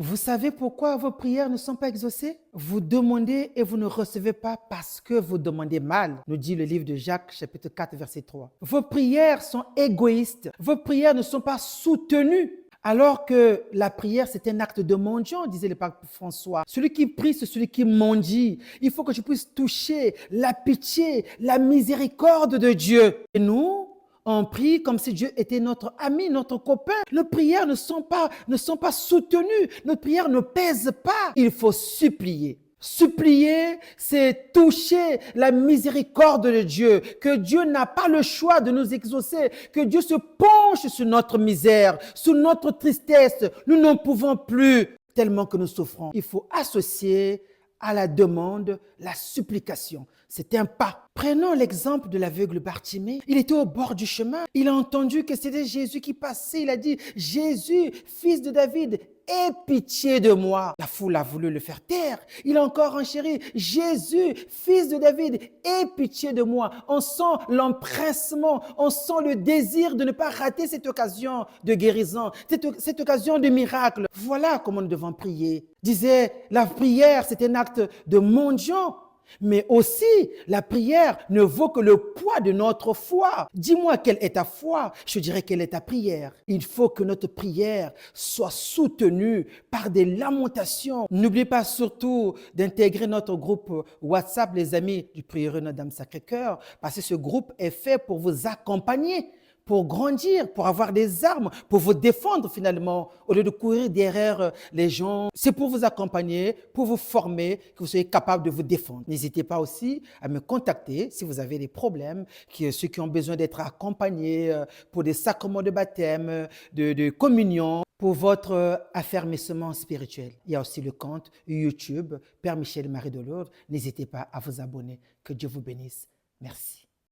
Vous savez pourquoi vos prières ne sont pas exaucées? Vous demandez et vous ne recevez pas parce que vous demandez mal, nous dit le livre de Jacques, chapitre 4, verset 3. Vos prières sont égoïstes. Vos prières ne sont pas soutenues. Alors que la prière, c'est un acte de mendiant, disait le pape François. Celui qui prie, c'est celui qui mendie. Il faut que je puisse toucher la pitié, la miséricorde de Dieu. Et nous, on prie comme si Dieu était notre ami, notre copain. Nos prières ne sont pas soutenues. Notre prière ne pèse pas. Il faut supplier. Supplier, c'est toucher la miséricorde de Dieu, que Dieu n'a pas le choix de nous exaucer, que Dieu se penche sur notre misère, sur notre tristesse. Nous n'en pouvons plus tellement que nous souffrons. Il faut associer à la demande la supplication. C'est un pas. Prenons l'exemple de l'aveugle Bartimée. Il était au bord du chemin. Il a entendu que c'était Jésus qui passait. Il a dit, Jésus, fils de David, aie pitié de moi. La foule a voulu le faire taire. Il a encore enchéri, Jésus, fils de David, aie pitié de moi. On sent l'empressement, on sent le désir de ne pas rater cette occasion de guérison, cette occasion de miracle. Voilà comment nous devons prier. Disait, la prière, c'est un acte de mendiant. Mais aussi, la prière ne vaut que le poids de notre foi. Dis-moi quelle est ta foi, je dirais quelle est ta prière. Il faut que notre prière soit soutenue par des lamentations. N'oubliez pas surtout d'intégrer notre groupe WhatsApp, les amis du Prieuré Notre-Dame Sacré-Cœur, parce que ce groupe est fait pour vous accompagner, pour grandir, pour avoir des armes, pour vous défendre finalement, au lieu de courir derrière les gens. C'est pour vous accompagner, pour vous former, que vous soyez capable de vous défendre. N'hésitez pas aussi à me contacter si vous avez des problèmes, ceux qui ont besoin d'être accompagnés pour des sacrements de baptême, de communion, pour votre affermissement spirituel. Il y a aussi le compte YouTube, Père Michel Marie de Lourdes. N'hésitez pas à vous abonner. Que Dieu vous bénisse. Merci.